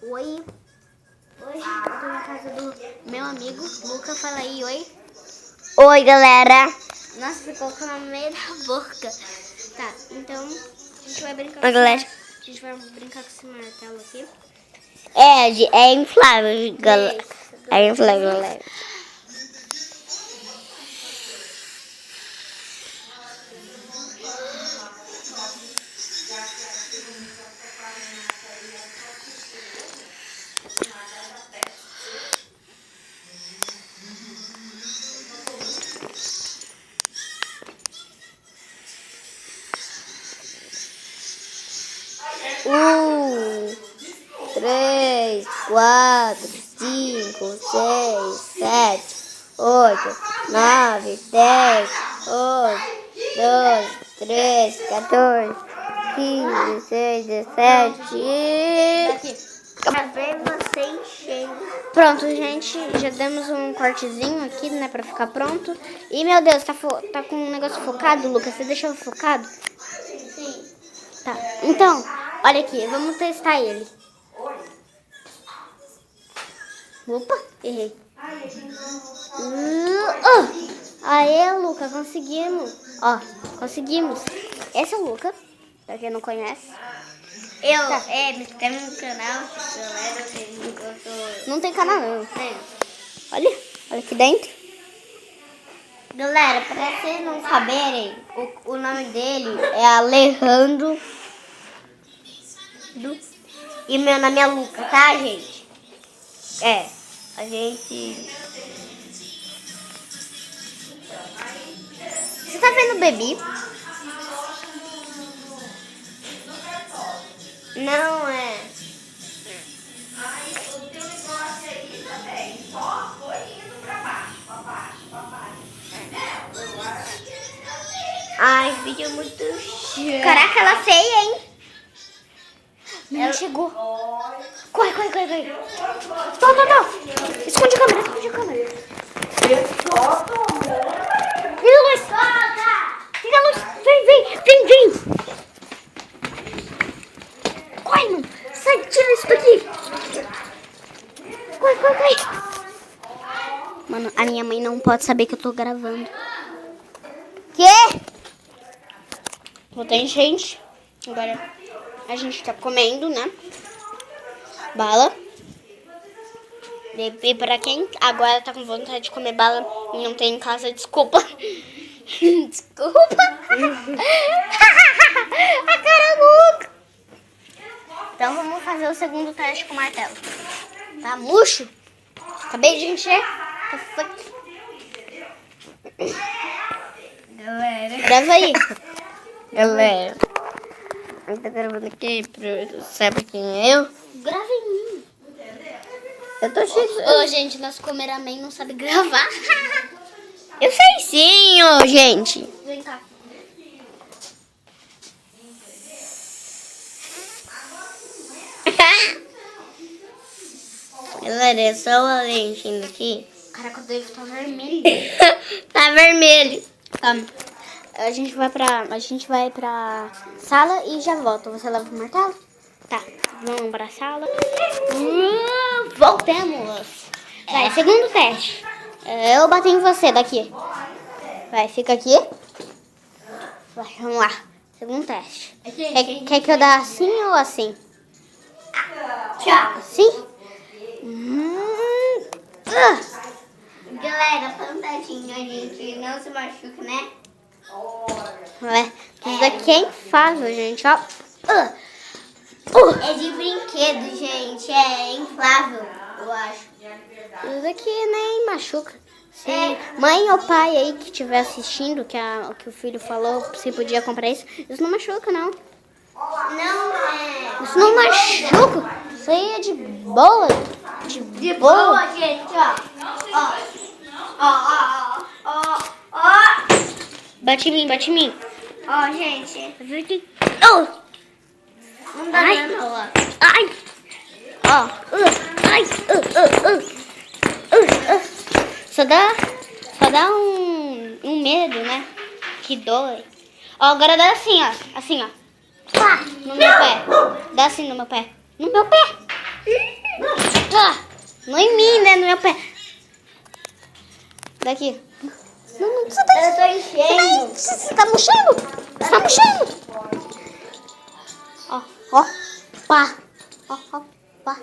Oi. Hoje eu tô na casa do meu amigo Luca. Fala aí, oi. Oi, galera. Nossa, ficou com a meio da boca. Tá, então a gente vai brincar Oi, galera. A gente vai brincar com esse martelo aqui. É inflável, galera. É inflável, galera. Três, 4, 5, 6, 7, 8, 9, 10, 11, 12, 13, 14, 15, 16, 17 e... Daqui. Pra ver você enchendo. Pronto, gente, já demos um cortezinho aqui, né, pra ficar pronto. E, meu Deus, tá com um negócio focado, Lucas? Você deixou focado? Sim. Tá, então, olha aqui, vamos testar ele. Opa, errei. Aê, Luca, conseguimos. Ó, conseguimos. Esse é o Luca, pra quem não conhece. Me inscreve no canal, galera. Não tem canal, não. Tem. Olha aqui dentro. Galera, pra vocês não saberem, o nome dele é Alejandro. E meu nome é Luca, tá, gente? A gente... Você tá vendo o Baby? Não é... Ai, vídeo muito chato. Caraca, ela é feia, hein? Ela chegou. Corre. Tô. Esconde a câmera. Liga a luz. Liga a luz. Vem. Corre, mano. Sai, tira isso daqui. Corre. Mano, a minha mãe não pode saber que eu tô gravando. Quê? Tem gente. Agora a gente tá comendo, né? Bala. E pra quem agora tá com vontade de comer bala e não tem em casa, desculpa. Desculpa. A cara louca. Então vamos fazer o segundo teste com o martelo. Tá murcho? Acabei de encher. Galera. Grava aí. Galera. Eu tô gravando aqui, sabe quem é eu? Grava em mim. Eu tô cheio de... Ô, gente, nosso cameraman não sabe gravar. Eu sei sim, ô, gente. Vem cá. Galera, é só o Alexandre aqui. Caraca, o David tá vermelho. Tá vermelho. Tá. A gente vai pra sala e já volta. Você leva o martelo? Tá, vamos pra sala. Voltemos. Vai, segundo teste. Eu bato em você daqui. Vai, fica aqui. Vai, vamos lá. Segundo teste. Quer que eu dê assim ou assim? Tchau. Assim? Galera, fantasminha, gente. Não se machuca, né? Isso daqui é inflável, gente, ó. É de brinquedo, gente. É inflável, eu acho. Isso daqui nem machuca. Se mãe ou pai aí que estiver assistindo, que o filho falou se podia comprar isso não machuca, não. Não é. Isso não machuca. Isso aí é de boa. De boa, gente, ó. Bate em mim. Ó, gente. Oh! Não dá Ai. dano, ó. Ai! Ó! Ai! Só dá um medo, né? Que dói. Ó, agora dá assim, ó. Assim, ó. Pá! No meu pé. Dá assim no meu pé. No meu pé! meu pé. Daqui. Não, você tá... Eu tô enchendo. Você tá murchando? Você tá murchando? Ó, pá. Ó, pá.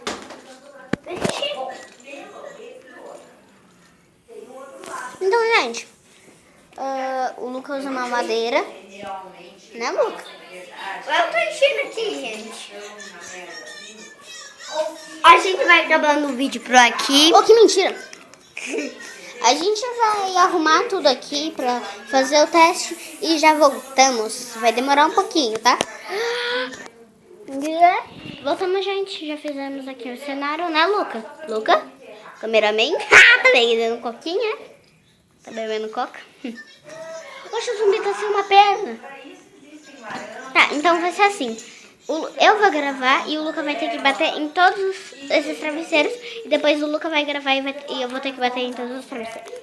Então, gente, o Luca usa uma madeira, né, Luca? Eu tô enchendo aqui, gente. A gente vai acabando o vídeo por aqui. Oh, que mentira! A gente vai arrumar tudo aqui pra fazer o teste e já voltamos. Vai demorar um pouquinho, tá? Voltamos, gente. Já fizemos aqui o cenário, né, Luca? Luca? Cameraman? Tá bebendo coquinha? Tá bebendo coca? Oxe, o zumbi tá sem uma perna. Tá, então vai ser assim. Eu vou gravar e o Luca vai ter que bater em todos esses travesseiros. E depois o Luca vai gravar e eu vou ter que bater em todos os travesseiros.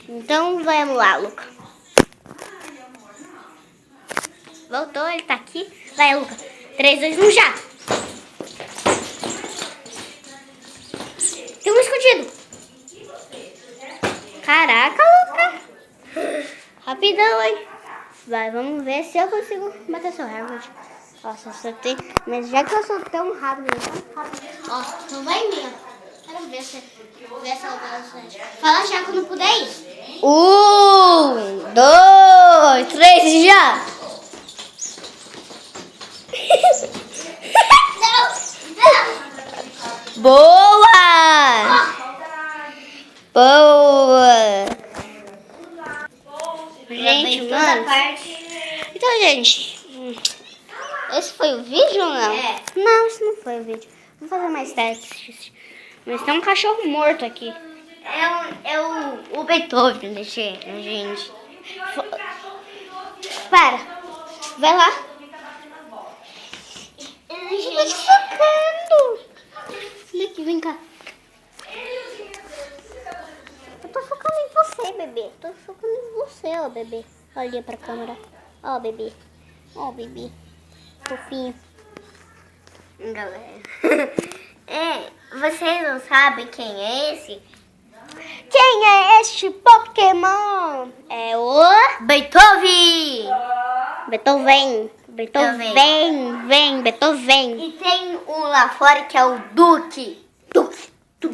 Então vamos lá, Luca. Voltou, ele tá aqui. Vai, Luca. 3, 2, 1, já! Tem um escondido. Caraca, Luca. Rapidão, hein? Vai, vamos ver se eu consigo bater seu recorde. Nossa, eu soltei. Mas já que eu sou tão rápido, Ó, então vai em mim, ó. Quero ver se eu velocidade. Fala já quando puder ir. 1, 2, 3, já! Boa! Boa! Gente, mano. Então, gente, esse foi o vídeo ou não? É. Não, isso não foi o vídeo. Vamos fazer mais testes. Mas tem um cachorro morto aqui. É o Beethoven, gente. Para. Vai lá. Eu tô te focando. Daqui, vem cá. Eu tô focando em você, bebê. Tô focando em você, ó, bebê. Olha pra câmera. Ó, bebê. Ó, bebê. Fofinho. Galera. Vocês não sabem quem é esse? Quem é este Pokémon? É o Beethoven! Beethoven. Beethoven. E tem um lá fora que é o Duque. Duque.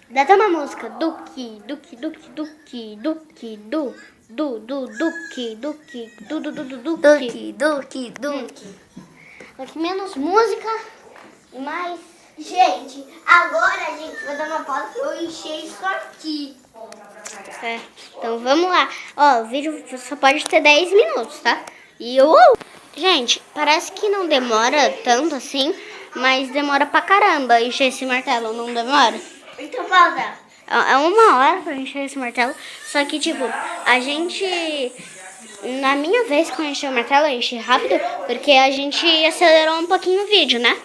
Dá até uma música. Duque. Aqui menos música e mais. Gente, agora a gente vai dar uma pausa pra eu encher isso aqui. É, então vamos lá. Ó, o vídeo só pode ter 10 minutos, tá? E gente, parece que não demora tanto assim, mas demora pra caramba encher esse martelo, não demora? Então pausa. É 1 hora pra encher esse martelo. Só que, tipo, a gente... Na minha vez, quando eu enchi o martelo, eu enchi rápido, porque a gente acelerou um pouquinho o vídeo, né?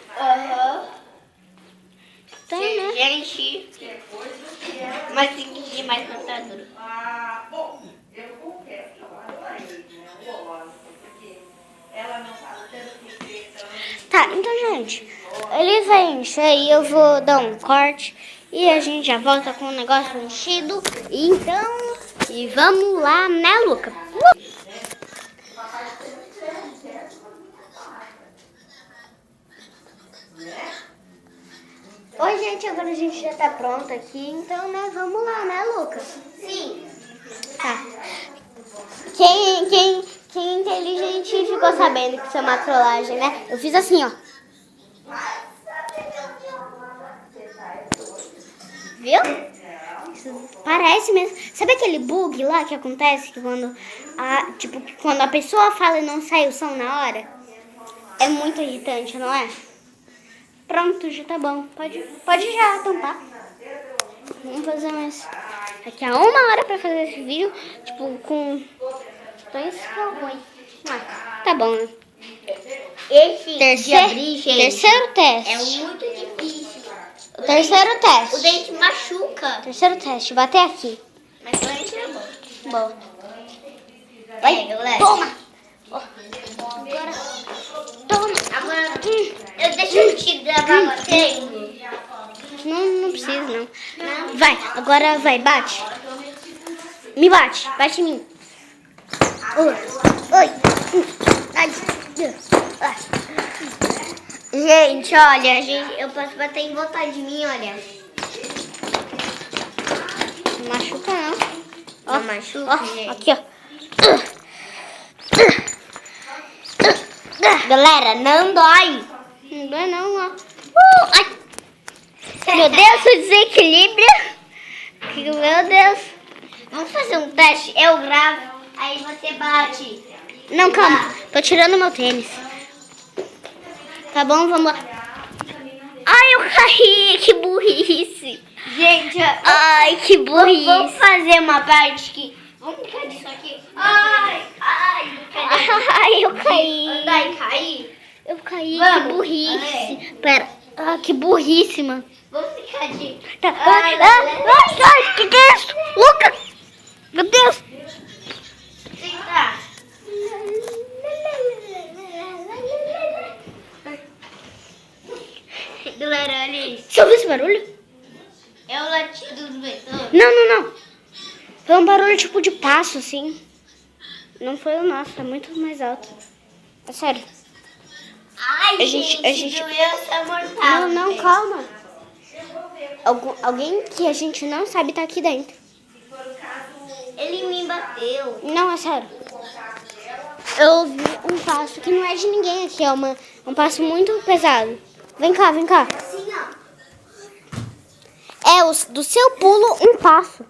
Então, né? Gente, mas tem que ir mais computador. Tá, então, gente, ele vai encher e eu vou dar um corte e a gente já volta com o negócio enchido. Então, e vamos lá, né, Luca? Oi, gente, agora a gente já tá pronto aqui, então, né, vamos lá, né, Luca? Sim. Tá. Quem é inteligente ficou sabendo que isso é uma trollagem, né? Eu fiz assim, ó. Viu? Isso parece mesmo. Sabe aquele bug lá que acontece que quando a pessoa fala e não sai o som na hora? É muito irritante, não é? Pronto, já tá bom. Pode já tampar. Vamos fazer mais. Daqui a 1 hora pra fazer esse vídeo, tipo, com 2 ruim. Tá bom, né? Esse de abrir, gente, Terceiro teste. é muito difícil. O terceiro teste. O dente machuca. Terceiro teste. Bater aqui. Mas o dente é bom. Bom. Vai, galera. Toma! Agora. Toma! Agora, deixa eu te gravar batendo. Não precisa, não. Vai, agora vai, bate. Me bate, bate em mim. Oi. Ai. Gente, olha, eu posso bater em vontade de mim, olha. Não machuca, não. Ó, Não machuca, gente. aqui, ó. Galera, não dói. Não dói, não, ó. Ai. Meu Deus, o desequilíbrio. Meu Deus. Vamos fazer um teste? Eu gravo, aí você bate. Não, calma. Tô tirando meu tênis. Tá bom, vamos lá. Ai, eu caí. Que burrice. Gente, Ai, que burrice. vamos fazer uma parte que... Vamos brincar disso aqui. Ai, cadê? Ai, eu caí. Andar e cair? Eu caí, Vamos. que burrice. Pera. Ah, que burrice, mano. Vamos brincar de... Tá. Ai, que é isso? Luca! Meu Deus! Sentar. Galera, olha isso. Você ouviu esse barulho? É o latido do metrô. Não. Foi um barulho tipo de passo, assim. Não foi o nosso, é muito mais alto. É sério. Ai, A gente- doeu essa mortal. Não, calma. Alguém que a gente não sabe tá aqui dentro. Ele me bateu. Não, é sério. Eu ouvi um passo que não é de ninguém aqui, é um passo muito pesado. Vem cá. Assim, ó. É do seu pulo um passo.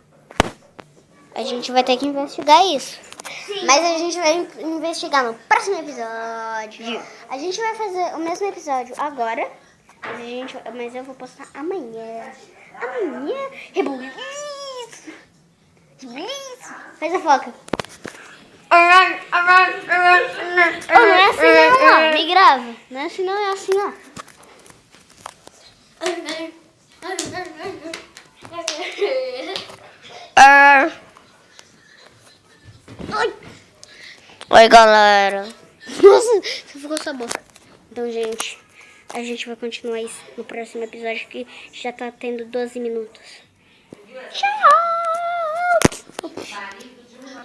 A gente vai ter que investigar isso. Sim. Mas a gente vai investigar no próximo episódio. A gente vai fazer o mesmo episódio agora. Mas eu vou postar amanhã. Rebuliço. Faz a foca. Oh, não é assim não, ó. Me grava. Não é assim não, é assim, ó. Oi, galera. Nossa, você ficou sua boca. Então, gente, a gente vai continuar isso no próximo episódio, que já tá tendo 12 minutos. Tchau!